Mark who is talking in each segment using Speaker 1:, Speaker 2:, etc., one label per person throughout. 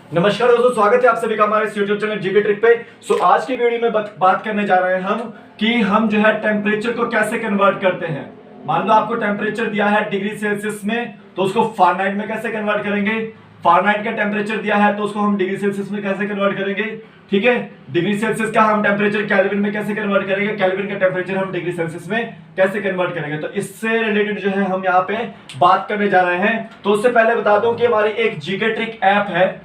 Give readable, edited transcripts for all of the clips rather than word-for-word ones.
Speaker 1: नमस्कार दोस्तों, स्वागत है आप सभी का हमारे यूट्यूब चैनल जीके ट्रिक पे। आज की वीडियो में बात करने जा रहे हैं हम कि हम जो है टेम्परेचर को कैसे कन्वर्ट करते हैं। मान लो आपको टेम्परेचर दिया है डिग्री सेल्सियस में, तो उसको फारेनहाइट में कैसे कन्वर्ट करेंगे। फारेनहाइट का टेम्परेचर दिया है तो उसको हम डिग्री सेल्सियस में कैसे कन्वर्ट करेंगे। ठीक है, डिग्री सेल्सियस का हम टेम्परेचर केल्विन में कैसे कन्वर्ट करेंगे, केल्विन का टेम्परेचर हम डिग्री सेल्सियस में कैसे कन्वर्ट करेंगे। तो इससे रिलेटेड जो है हम यहाँ पे बात करने जा रहे हैं। तो उससे पहले बता दूं कि हमारी एक जीके ट्रिक ऐप है।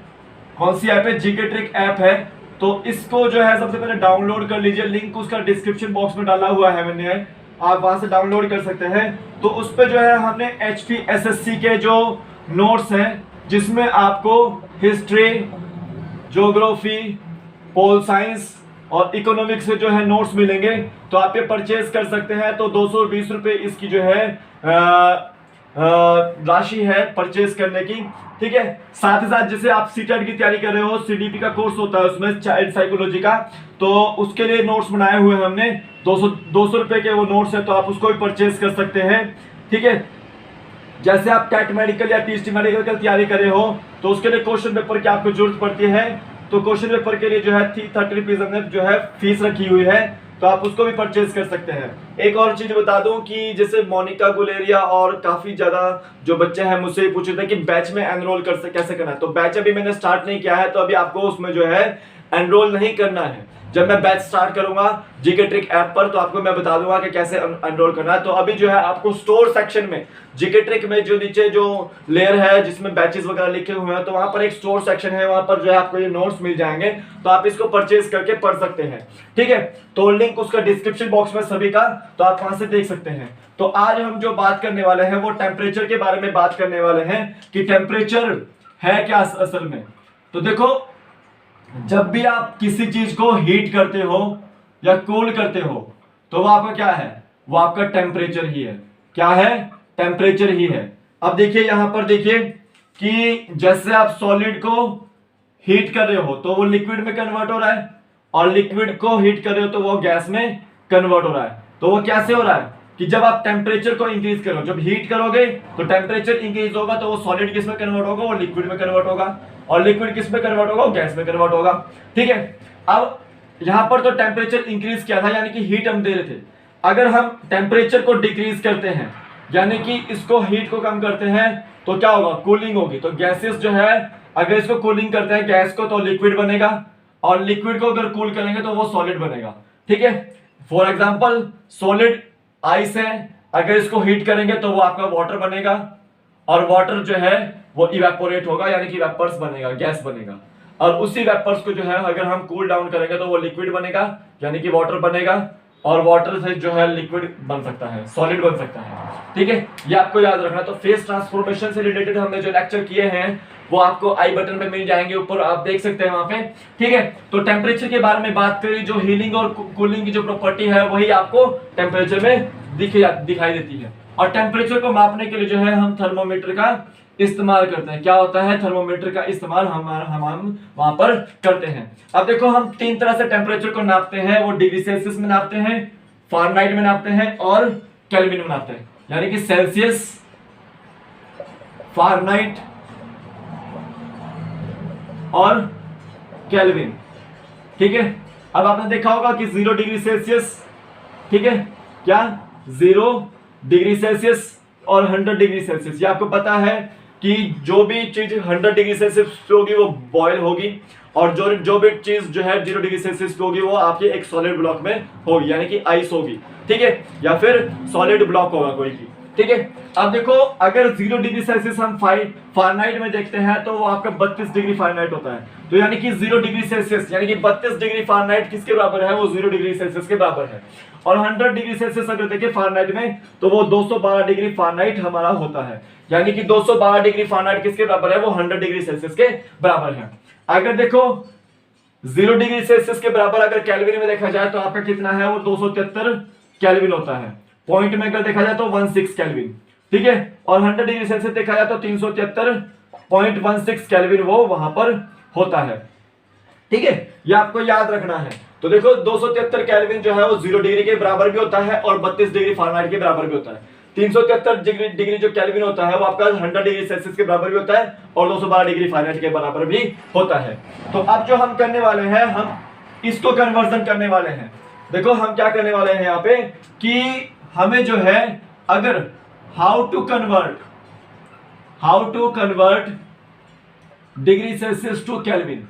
Speaker 1: कौन सी ऐप है? जीके ट्रिक ऐप है। तो इसको जो है सबसे पहले डाउनलोड कर लीजिए, लिंक उसका डिस्क्रिप्शन बॉक्स में डाला हुआ है मैंने, आप वहां से डाउनलोड कर सकते हैं। तो उस पे जो है हमने HPSSC के जो नोट्स हैं, जिसमें आपको हिस्ट्री, ज्योग्राफी, पोल साइंस और इकोनॉमिक्स से जो है नोट्स मिलेंगे। तो आप ये परचेज कर सकते हैं। तो 220 रुपये इसकी जो है राशि है परचेज करने की। ठीक है, साथ ही साथ जैसे आप सीटेट की तैयारी कर रहे हो, CDP का कोर्स होता है उसमें चाइल्ड साइकोलॉजी का, तो उसके लिए नोट्स बनाए हुए हैं हमने। 200 रुपए के वो नोट्स है, तो आप उसको भी परचेज कर सकते हैं। ठीक है, जैसे आप कैट मेडिकल या TST मेडिकल की तैयारी कर रहे हो, तो उसके लिए क्वेश्चन पेपर की आपको जरूरत पड़ती है। तो क्वेश्चन पेपर के लिए जो है 30 रुपीज हमने जो है फीस रखी हुई है, तो आप उसको भी परचेज कर सकते हैं। एक और चीज बता दूं कि जैसे मोनिका गुलेरिया और काफी ज्यादा जो बच्चे हैं मुझसे पूछ रहे थे कि बैच में एनरोल कैसे करना है। तो बैच अभी मैंने स्टार्ट नहीं किया है, तो अभी आपको उसमें जो है एनरोल नहीं करना है। जब मैं बैच स्टार्ट करूंगा जीके ट्रिक ऐप पर, तो आपको मैं बता दूंगा कि कैसे एनरोल करना है। तो अभी जो है आपको स्टोर सेक्शन में जीके ट्रिक में जो नीचे जो लेयर है जिसमें बैचेस वगैरह लिखे हुए हैं, तो वहां पर एक स्टोर सेक्शन है, वहां पर जो है आपको ये नोट्स मिल जाएंगे। तो आप इसको परचेज करके पढ़ सकते हैं। ठीक है, तो लिंक उसका डिस्क्रिप्शन बॉक्स में सभी का, तो आप वहां से देख सकते हैं। तो आज हम जो बात करने वाले हैं वो टेम्परेचर के बारे में बात करने वाले हैं कि टेम्परेचर है क्या असल में। तो देखो, जब भी आप किसी चीज को हीट करते हो या कूल करते हो, तो वो आपका क्या है? वो आपका टेम्परेचर ही है। क्या है? टेम्परेचर ही है। अब देखिए यहां पर देखिए कि जैसे आप सॉलिड को हीट कर रहे हो तो वो लिक्विड में कन्वर्ट हो रहा है, और लिक्विड को हीट कर रहे हो तो वो गैस में कन्वर्ट हो रहा है। तो वो कैसे हो रहा है कि जब आप टेम्परेचर को इंक्रीज करो, जब हीट करोगे तो टेम्परेचर इंक्रीज होगा, तो वो सॉलिड किस में कन्वर्ट होगा? वो लिक्विड में कन्वर्ट होगा। और लिक्विड किस में कन्वर्ट होगा? गैस में कन्वर्ट होगा। ठीक है, अब यहां पर तो टेम्परेचर इंक्रीज किया था, यानी कि हीट हम दे रहे थे। अगर हम टेम्परेचर को डिक्रीज करते हैं, यानी कि इसको हीट को कम करते हैं, तो क्या होगा? कूलिंग होगी। तो गैसेस जो है, अगर इसको कूलिंग करते हैं गैस को, तो लिक्विड बनेगा, और लिक्विड को अगर कूल करेंगे तो वो सॉलिड बनेगा। ठीक है, फॉर एग्जाम्पल सॉलिड आइस है, अगर इसको हीट करेंगे तो वो आपका वाटर बनेगा, और वाटर जो है वो इवेपोरेट होगा, यानी कि वेपर्स बनेगा, गैस बनेगा। और उसी वेपर्स को जो है अगर हम कूल डाउन करेंगे तो वो लिक्विड बनेगा, यानी कि वाटर बनेगा, और वाटर से जो है लिक्विड बन सकता है, सॉलिड बन सकता है। ठीक है, ये आपको याद रखना। तो फेस ट्रांसफॉर्मेशन से रिलेटेड हमने जो लेक्चर किए हैं वो आपको आई बटन पे मिल जाएंगे, ऊपर आप देख सकते हैं वहां पे। ठीक है, तो टेम्परेचर के बारे में बात करें, जो हीलिंग और कूलिंग की जो प्रॉपर्टी है वही आपको टेम्परेचर में दिखाई देती है। और टेम्परेचर को मापने के लिए जो है हम थर्मोमीटर का इस्तेमाल करते हैं। क्या होता है? थर्मोमीटर का इस्तेमाल हम वहां पर करते हैं। अब देखो, हम 3 तरह से टेम्परेचर को नापते हैं। वो डिग्री सेल्सियस में नापते हैं, फारेनहाइट में नापते हैं, और केल्विन में नापते हैं। यानी कि सेल्सियस, फारेनहाइट और केल्विन। ठीक है, अब आपने देखा होगा कि 0 डिग्री सेल्सियस, ठीक है, क्या 0 डिग्री सेल्सियस और 100 डिग्री सेल्सियस, ये आपको पता है कि जो भी चीज 100 डिग्री सेल्सियस पे होगी वो बॉयल होगी, और जो भी चीज जो है 0 डिग्री सेल्सियस पे होगी वो आपके एक सॉलिड ब्लॉक में होगी, यानी कि आइस होगी। ठीक है, या फिर सॉलिड ब्लॉक होगा कोई भी। ठीक है, अब देखो, अगर 0 डिग्री सेल्सियस हम फारेनहाइट में देखते हैं तो वो आपका 32 डिग्री फारेनहाइट होता है। तो यानी कि 0 डिग्री सेल्सियस यानी कि 32 डिग्री फारेनहाइट किसके बराबर है? वो 0 डिग्री सेल्सियस के बराबर है। और 100 डिग्री सेल्सियस अगर देखें फारेनहाइट में, तो वो 212 डिग्री फारेनहाइट हमारा होता है। यानी कि 212 डिग्री फारेनहाइट किसके बराबर है? वो 100 डिग्री सेल्सियस के बराबर है। अगर देखो 0 डिग्री सेल्सियस के बराबर अगर केल्विन में देखा जाए तो आपका कितना है? वो 273 केल्विन होता है। पॉइंट में अगर देखा जाए तो 16 केल्विन। ठीक है, और 100 डिग्री सेल्सियस देखा जाए तो 373.16 केल्विन वो वहां पर होता है। ठीक है, ये आपको याद रखना है। तो देखो 273 केल्विन जो है वो 0 डिग्री के बराबर भी होता है और 32 डिग्री फारेनहाइट के बराबर भी होता है। 373 डिग्री जो केल्विन होता है वो आपका 100 डिग्री सेल्सियस के बराबर भी होता है और 212 डिग्री फ़ारेनहाइट के बराबर भी होता है। तो अब जो हम करने वाले हैं, हम इसको कन्वर्जन करने वाले हैं। देखो हम क्या करने वाले हैं यहाँ पे कि हमें जो है, अगर how to convert degree Celsius to kelvin,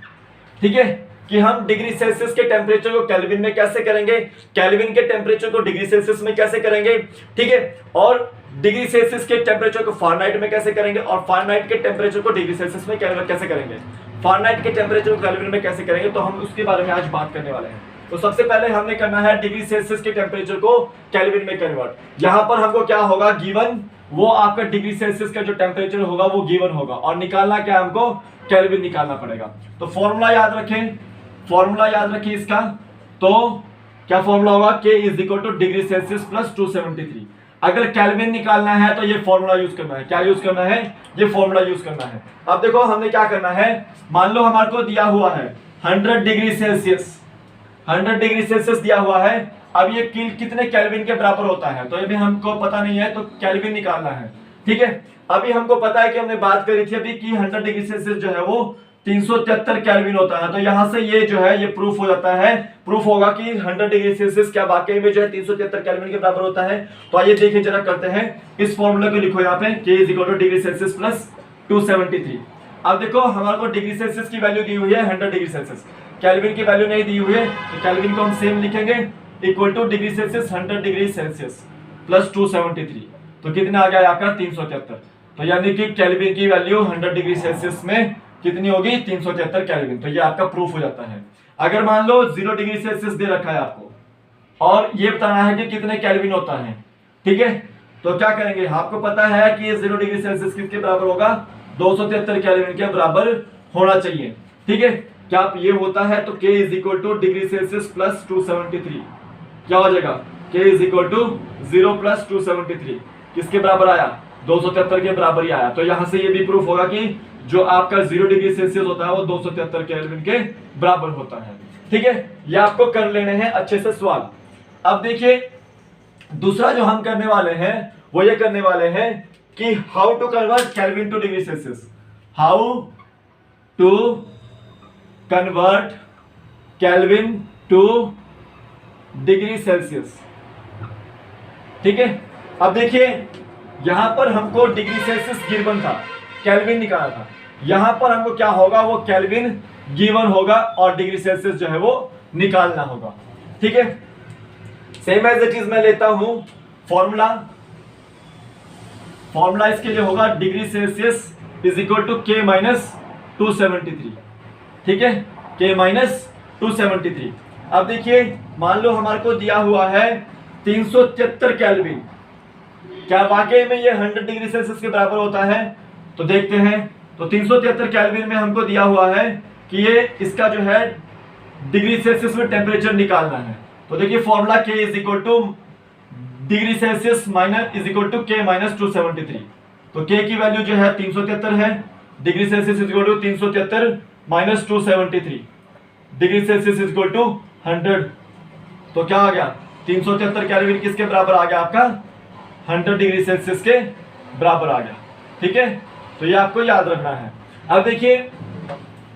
Speaker 1: ठीक है, कि हम डिग्री सेल्सियस के टेम्परेचर को केल्विन में कैसे करेंगे, केल्विन के टेम्परेचर को डिग्री सेल्सियस में कैसे करेंगे, ठीक है, और डिग्री सेल्सियस के टेम्परेचर को फ़ारेनहाइट में कैसे करेंगे, और फ़ारेनहाइट के टेम्परेचर को डिग्री सेल्सियस में कैसे करेंगे, फ़ारेनहाइट के टेम्परेचर को केल्विन में कैसे करेंगे, तो हम उसके बारे में आज बात करने वाले हैं। तो सबसे पहले हमने करना है डिग्री सेल्सियस के टेम्परेचर को केल्विन में कन्वर्ट। यहां पर हमको क्या होगा, गिवन वो आपका डिग्री सेल्सियस का जो टेम्परेचर होगा वो गिवन होगा, और निकालना क्या, हमको केल्विन निकालना पड़ेगा। तो फॉर्मूला याद रखें इसका। तो क्या फॉर्मूला होगा, K is equal to degree Celsius plus 273। अगर केल्विन निकालना है तो ये फॉर्मूला यूज करना है। क्या यूज करना है, ये फॉर्मूला यूज करना है। अब देखो हमने क्या करना है, मान लो हमारे को दिया हुआ है 100 डिग्री सेल्सियस दिया हुआ है। अब ये कितने केल्विन के बराबर होता है, तो ये भी हमको पता नहीं है, तो केल्विन निकालना है, ठीक है। अभी हमको पता है कि हमने बात करी थी अभी कि 100 डिग्री सेल्सियस जो है वो 373 केल्विन होता है। तो यहां से ये जो है ये प्रूफ हो जाता है, प्रूफ होगा कि 100 डिग्री सेल्सियस क्या वाकई में जो है 373 केल्विन के बराबर होता है। तो आइए देखिए जरा करते हैं, इस फॉर्मूले को लिखो यहाँ पे, K is equal to degree Celsius plus 273। अब देखो हमारे को डिग्री सेल्सियस की वैल्यू दी हुई है 100 डिग्री सेल्सियस, केल्विन की वैल्यू नहीं दी हुई है, तो केल्विन को हम सेम लिखेंगे, equal to degree Celsius 100 degree Celsius plus 273। तो कितना आ गया आपका 373। तो यानी कि केल्विन की वैल्यू 100 डिग्री सेल्सियस में कितनी होगी, 373 केल्विन। तो ये आपका प्रूफ हो जाता है। अगर मान लो 0 डिग्री सेल्सियस दे रखा है आपको और ये बताना है कि कितने केल्विन होता है, ठीक है, तो क्या करेंगे, आपको पता है कि ये 0 डिग्री सेल्सियस किसके बराबर होगा, 273 केल्विन के बराबर होना चाहिए, ठीक है। क्या आप ये होता है तो K is equal to degree Celsius plus 273 क्या हो जाएगा, K is equal to 0 plus 273 किसके बराबर आया, 273 के बराबर ही आया। तो यहां से ये भी प्रूफ होगा कि जो आपका 0 डिग्री सेल्सियस होता है वो 273 केल्विन के बराबर होता है, ठीक है। ये आपको कर लेने हैं अच्छे से सवाल। अब देखिए दूसरा जो हम करने वाले हैं वो ये करने वाले हैं कि how to convert kelvin to degree Celsius, how to convert kelvin to degree Celsius, ठीक है। अब देखिए यहां पर हमको डिग्री सेल्सियस गिवन था, केल्विन निकाला था, यहां पर हमको क्या होगा, वो केल्विन गिवन होगा और डिग्री सेल्सियस जो है वो निकालना होगा, ठीक है। सेम एज इट इज मैं लेता हूं फॉर्मूला इसके लिए होगा degree Celsius is equal to K minus 273, ठीक है, K माइनस 273। अब देखिए मान लो हमारे को दिया हुआ है 373 केल्विन, क्या वाकई में ये 100 डिग्री सेल्सियस के बराबर होता है, तो देखते हैं। तो 373 केल्विन में हमको दिया हुआ है कि ये इसका जो है डिग्री सेल्सियस में टेम्परेचर निकालना है। तो देखिए formula K is equal to degree Celsius minus is equal to K minus 273। तो K की वैल्यू जो है 373 है, degree Celsius is equal to 373 minus 273, degree Celsius is equal to 100। तो क्या आ गया, 373 केल्विन किसके बराबर आ गया, आपका 100 डिग्री सेल्सियस के बराबर आ गया, ठीक है। तो ये आपको याद रखना है। अब देखिए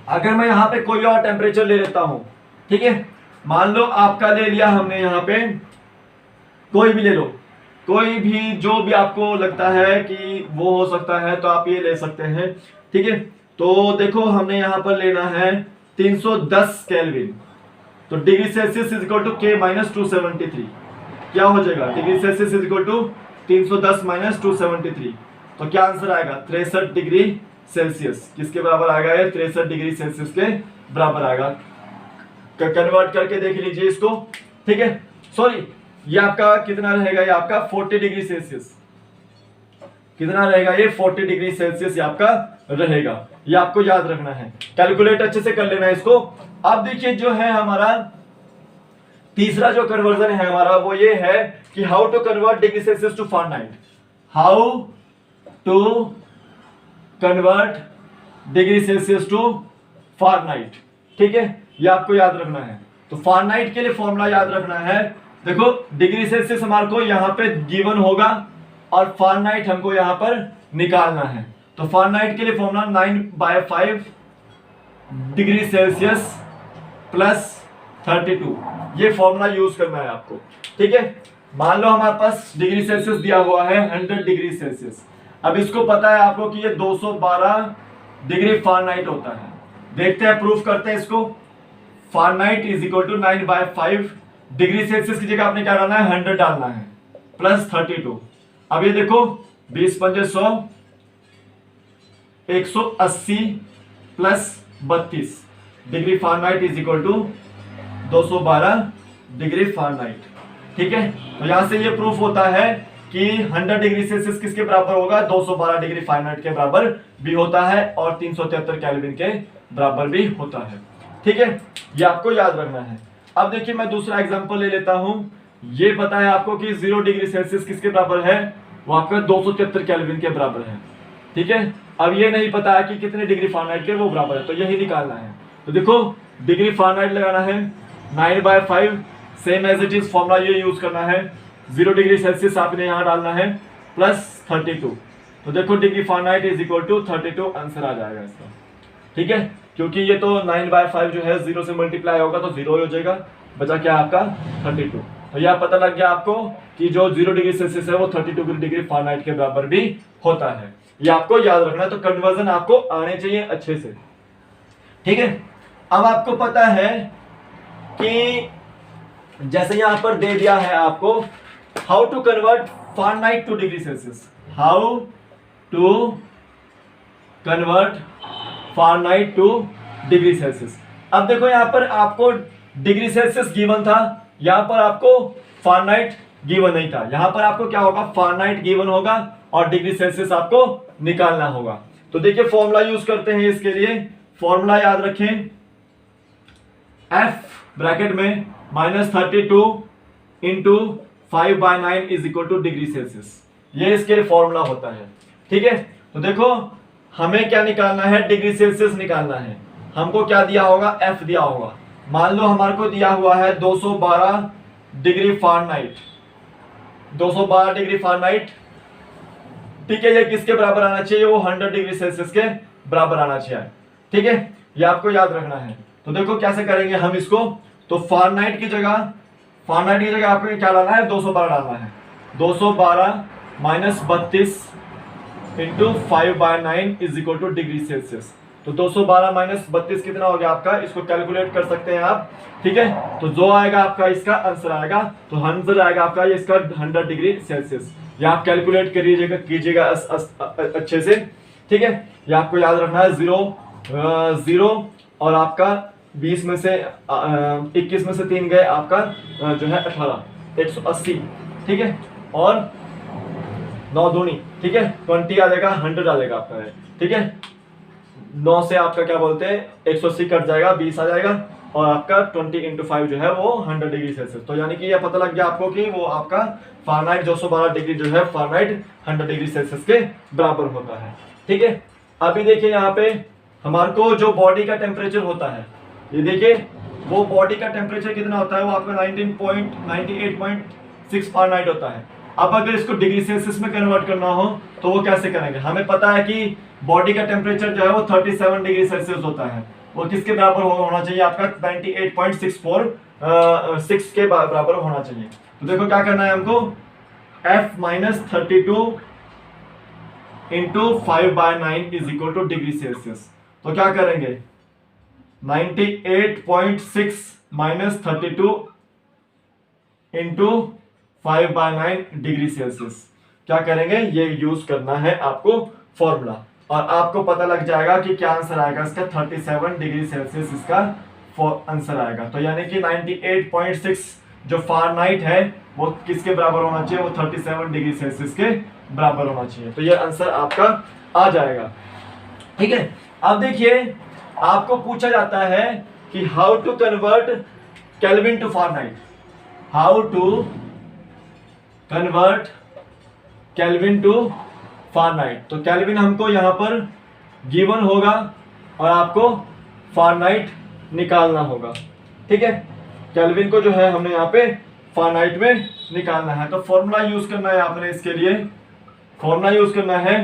Speaker 1: अगर मैं यहाँ पे कोई और टेम्परेचर ले लेता हूं, ठीक है, मान लो आपका ले लिया हमने यहाँ पे, कोई भी ले लो, कोई भी जो भी आपको लगता है कि वो हो सकता है तो आप ये ले सकते हैं, ठीक है। तो देखो हमने यहाँ पर लेना है 310 केल्विन, तो degree Celsius is equal to K minus 273 क्या हो जाएगा, degree Celsius is equal to 310 minus 273। तो क्या आंसर आएगा, 63 डिग्री सेल्सियस किसके बराबर आएगा, ये 63 डिग्री सेल्सियस के बराबर आएगा। कन्वर्ट करके देख लीजिए इसको, ठीक है। सॉरी ये आपका कितना रहेगा, ये आपका 40 डिग्री सेल्सियस, कितना रहेगा ये 40 डिग्री सेल्सियस ये आपका रहेगा, ये आपको याद रखना है। कैलकुलेट अच्छे से कर लेना है इसको। अब देखिए जो है हमारा तीसरा जो कन्वर्जन है हमारा वो ये है कि how to convert degree Celsius to Fahrenheit, how to convert degree Celsius to Fahrenheit, ठीक है, ये आपको याद रखना है। तो फ़ारेनहाइट के लिए फॉर्मूला याद रखना है। देखो डिग्री सेल्सियस हमारे को यहाँ पे गिवन होगा और फ़ारेनहाइट हमको यहाँ पर निकालना है। तो फ़ारेनहाइट के लिए फॉर्मूला 9/5 डिग्री सेल्सियस प्लस 32, ये फॉर्मूला यूज करना है आपको। ठीक है, मान लो हमारे पास डिग्री सेल्सियस दिया हुआ है 100 डिग्री सेल्सियस। अब इसको पता है आपको कि ये 212 डिग्री फ़ारेनहाइट होता है। देखते हैं, प्रूफ करते हैं इसको। Fahrenheit is equal to 9/5 degree Celsius की जगह आपने क्या डालना है, 100 डालना है प्लस 32। अब ये देखो 20 पंजे 100, 180 plus 32 degree Fahrenheit is equal to 212 degree Fahrenheit. ठीक है, तो यहां से ये प्रूफ होता है कि 100 डिग्री सेल्सियस किसके बराबर होगा, 212 डिग्री फ़ारेनहाइट के बराबर भी होता है और 373 केल्विन के बराबर भी होता है। ठीक है, ये आपको याद रखना है। अब देखिए मैं दूसरा एग्जांपल ले लेता हूं। ये पता है आपको कि 0 डिग्री सेल्सियस किसके बराबर है, वो आपका 273 केल्विन के बराबर है। ठीक है, अब ये नहीं पता है कि कितने डिग्री फ़ारेनहाइट के वो बराबर है, तो यही निकालना है। तो देखो डिग्री फ़ारेनहाइट लगाना है 9/5, same as it is formula ये यूज करना है। 0 डिग्री सेल्सियस आपने यहाँ डालना है प्लस 32। तो देखो degree Fahrenheit is equal to 32 answer आ जाएगा इसका। ठीक है, क्योंकि ये तो 9/5 जो है 0 से मल्टीप्लाई होगा तो 0 हो जाएगा, बचा क्या आपका 32। तो यह पता लग गया आपको कि जो 0 डिग्री सेल्सियस है वो 32 डिग्री फ़ारेनहाइट के बराबर भी होता है। ये आपको याद रखना है, तो कन्वर्जन आपको आने चाहिए अच्छे से। ठीक है, अब आपको पता है कि जैसे यहां पर दे दिया है आपको how to convert Fahrenheit to degree Celsius, how to convert Fahrenheit to degree Celsius. अब देखो यहां पर आपको डिग्री सेल्सियस गिवन था, यहां पर आपको फ़ारेनहाइट गिवन नहीं था। यहां पर आपको क्या होगा, फ़ारेनहाइट गिवन होगा और डिग्री सेल्सियस आपको निकालना होगा। तो देखिए फॉर्मूला यूज करते हैं इसके लिए। फॉर्मूला याद रखें, F ब्रैकेट में -32 into 5/9 is equal to degree Celsius, ये इसके लिए फॉर्मूला होता है। ठीक है, तो देखो हमें क्या निकालना है, डिग्री सेल्सियस निकालना है। हमको क्या दिया होगा, F दिया होगा। मान लो हमारे को दिया हुआ है 212 डिग्री फ़ारेनहाइट, 212 डिग्री फ़ारेनहाइट। ठीक है, ये किसके बराबर आना चाहिए, वो 100 डिग्री सेल्सियस के बराबर आना चाहिए। ठीक है, ये आपको याद रखना है। तो देखो कैसे करेंगे हम इसको, तो फ़ारेनहाइट की जगह आपको क्या डालना है, 212 डालना है। 212 minus 32 into 5/9 is equal to degree Celsius. तो 212 माइनस 32 कितना हो गया आपका, इसको कैलकुलेट कर सकते हैं आप। ठीक है, तो जो आएगा आपका इसका आंसर आएगा, तो आंसर आएगा आपका ये इसका 100 डिग्री सेल्सियस। ये आप कैलकुलेट कीजिएगा अच्छे से। ठीक है, ये आपको याद रखना है। 0 और आपका 20 में से 21 में से 3 गए, आपका जो है 18, 180। ठीक है, और 9 दूनी, ठीक है 20 आ जाएगा, 100 आ जाएगा आपका। ठीक है, 9 से आपका क्या बोलते हैं 180 कट जाएगा, 20 आ जाएगा, और आपका 20 इंटू 5 जो है वो 100 डिग्री सेल्सियस। तो यानी कि ये पता लग गया आपको कि वो आपका फ़ारेनहाइट 212 डिग्री जो है फ़ारेनहाइट 100 डिग्री सेल्सियस के बराबर होता है। ठीक है, अभी देखिए यहाँ पे हमारे को जो बॉडी का टेम्परेचर होता है, ये देखिए वो बॉडी का टेम्परेचर कितना होता है, वो आपका 98.6 फ़ारेनहाइट होता है। अब अगर इसको डिग्री सेल्सियस में कन्वर्ट करना हो तो वो कैसे करेंगे, हमें पता है कि बॉडी का टेम्परेचर जो है वो 37 डिग्री सेल्सियस होता है। वो किसके बराबर होना चाहिए आपका 98.6 के बराबर होना चाहिए। तो देखो क्या करना है हमको, F minus 32 into 5/9 is equal to degree Celsius. तो क्या करेंगे 98.6 माइनस 32 इंटू 5/9 डिग्री सेल्सियस। क्या करेंगे, ये यूज करना है आपको फॉर्मूला, और आपको पता लग जाएगा कि क्या आंसर आएगा इसका 37 डिग्री सेल्सियस इसका आंसर आएगा। तो यानी कि 98.6 जो फ़ारेनहाइट है वो किसके बराबर होना चाहिए, वो 37 डिग्री सेल्सियस के बराबर होना चाहिए। तो ये आंसर आपका आ जाएगा। ठीक है, अब देखिए आपको पूछा जाता है कि how to convert kelvin to Fahrenheit, how to convert kelvin to Fahrenheit. तो केल्विन हमको यहाँ पर गिवन होगा और आपको फ़ारेनहाइट निकालना होगा। ठीक है, केल्विन को जो है हमने यहाँ पे फ़ारेनहाइट में निकालना है। तो फॉर्मूला यूज करना है आपने इसके लिए, फॉर्मूला यूज करना है,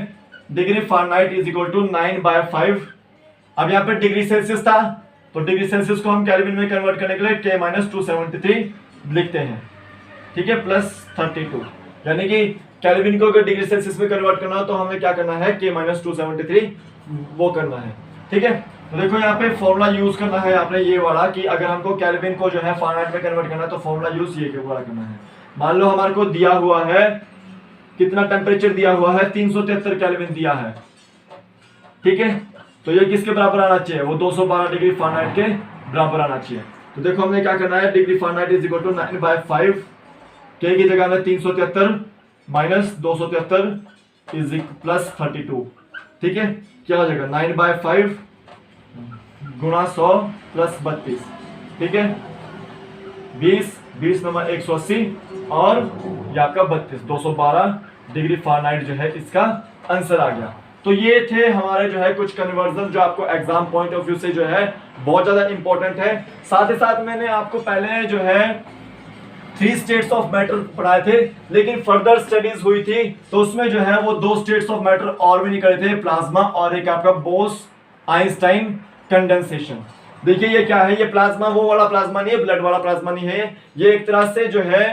Speaker 1: degree Fahrenheit is equal to 9/5। अब यहाँ पे डिग्री सेल्सियस था, तो डिग्री सेल्सियस को हम केल्विन में कन्वर्ट करने के लिए K-273 लिखते हैं, ठीक है, प्लस 32। यानी कि केल्विन को अगर डिग्री सेल्सियस में कन्वर्ट करना हो तो हमें क्या करना है, K-273 वो करना है, ठीक है। तो देखो यहाँ पे फॉर्मूला यूज करना है आपने ये वाला कि अगर हमको केल्विन को जो है फ़ारेनहाइट में कन्वर्ट करना है तो फॉर्मूला यूज ये वाला करना है। मान लो हमारे को दिया हुआ है कितना टेम्परेचर दिया हुआ है, 373 केल्विन दिया है, ठीक है। तो ये किसके बराबर आना चाहिए, वो 212 डिग्री फ़ारेनहाइट के बराबर आना चाहिए। तो देखो हमने क्या करना है, degree Fahrenheit is equal to 9/5, के की जगह में 373 माइनस 273 इज प्लस 32, ठीक है। क्या हो जाएगा 9/5 गुणा 100 प्लस 32, ठीक है, 20 नंबर 180 और ये आपका 32, 212 डिग्री फ़ारेनहाइट जो है इसका आंसर आ गया। तो ये थे हमारे जो है कुछ कन्वर्जन जो आपको एग्जाम पॉइंट ऑफ व्यू से जो है बहुत ज्यादा इंपॉर्टेंट है। साथ ही साथ मैंने आपको पहले जो है 3 स्टेट्स ऑफ मैटर पढ़ाए थे, लेकिन फर्दर स्टडीज हुई थी तो उसमें जो है वो 2 स्टेट्स ऑफ मैटर और भी निकले थे, प्लाज्मा और एक आपका बोस आइंस्टाइन कंडेंसेशन। देखिए ये क्या है, ये प्लाज्मा वो वाला प्लाज्मा नहीं है, ब्लड वाला प्लाज्मा नहीं है, ये एक तरह से जो है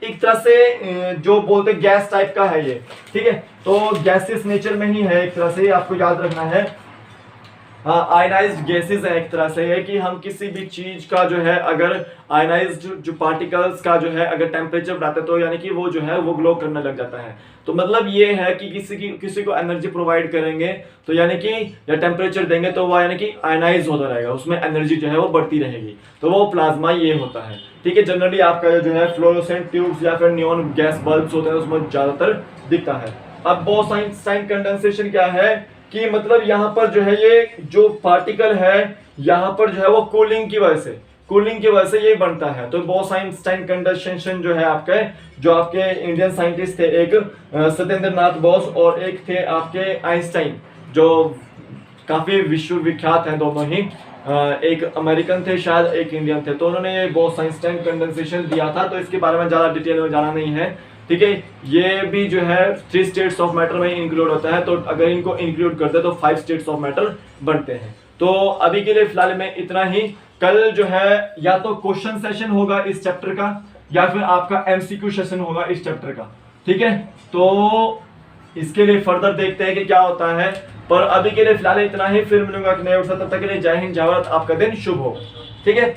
Speaker 1: एक तरह से जो बोलते गैस टाइप का है ये, ठीक है। तो गैसेस नेचर में ही है एक तरह से, आपको याद रखना है। आयनाइज्ड गैसेस है एक तरह से, है कि हम किसी भी चीज का जो है अगर आयनाइज्ड जो पार्टिकल्स का जो है अगर टेम्परेचर बढ़ाते तो यानी कि वो जो है वो ग्लो करने लग जाता है। तो मतलब ये है कि किसी को एनर्जी प्रोवाइड करेंगे तो यानी कि या टेम्परेचर देंगे तो वो यानी कि आयनाइज होता रहेगा, उसमें एनर्जी जो है वो बढ़ती रहेगी, तो वो प्लाज्मा ये होता है, ठीक है। जनरली आपका जो है फ्लोरोसेंट ट्यूब्स या फिर नियॉन गैस बल्ब्स होते हैं उसमें ज्यादातर दिखता है। अब बोस आइंस्टाइन कंडेंसेशन क्या है कि मतलब यहाँ पर जो है ये जो पार्टिकल है यहाँ पर जो है वो कूलिंग की वजह से ये बनता है। तो बोस आइंस्टाइन कंडेंसेशन जो है आपके जो आपके इंडियन साइंटिस्ट थे, एक सत्येंद्र नाथ बोस और एक थे आपके आइंस्टाइन जो काफी विश्व विख्यात हैं दोनों ही, एक अमेरिकन थे शायद एक इंडियन थे, तो उन्होंने ये बोस आइंस्टाइन कंडेंसेशन दिया था। तो इसके बारे में ज्यादा डिटेल में जाना नहीं है, ठीक है। ये भी जो है 3 स्टेट्स ऑफ मैटर में इंक्लूड होता है, तो अगर इनको इंक्लूड करते हैं तो 5 स्टेट्स ऑफ मैटर बनते हैं। तो अभी के लिए फिलहाल में इतना ही। कल जो है या तो क्वेश्चन सेशन होगा इस चैप्टर का या फिर आपका एमसीक्यू सेशन होगा इस चैप्टर का, ठीक है। तो इसके लिए फर्दर देखते हैं कि क्या होता है, पर अभी के लिए फिलहाल इतना ही। फिर मिलूंगा एक नए अवसर, तब तक के लिए जय हिंद, जय भारत, आपका दिन शुभ हो, ठीक है।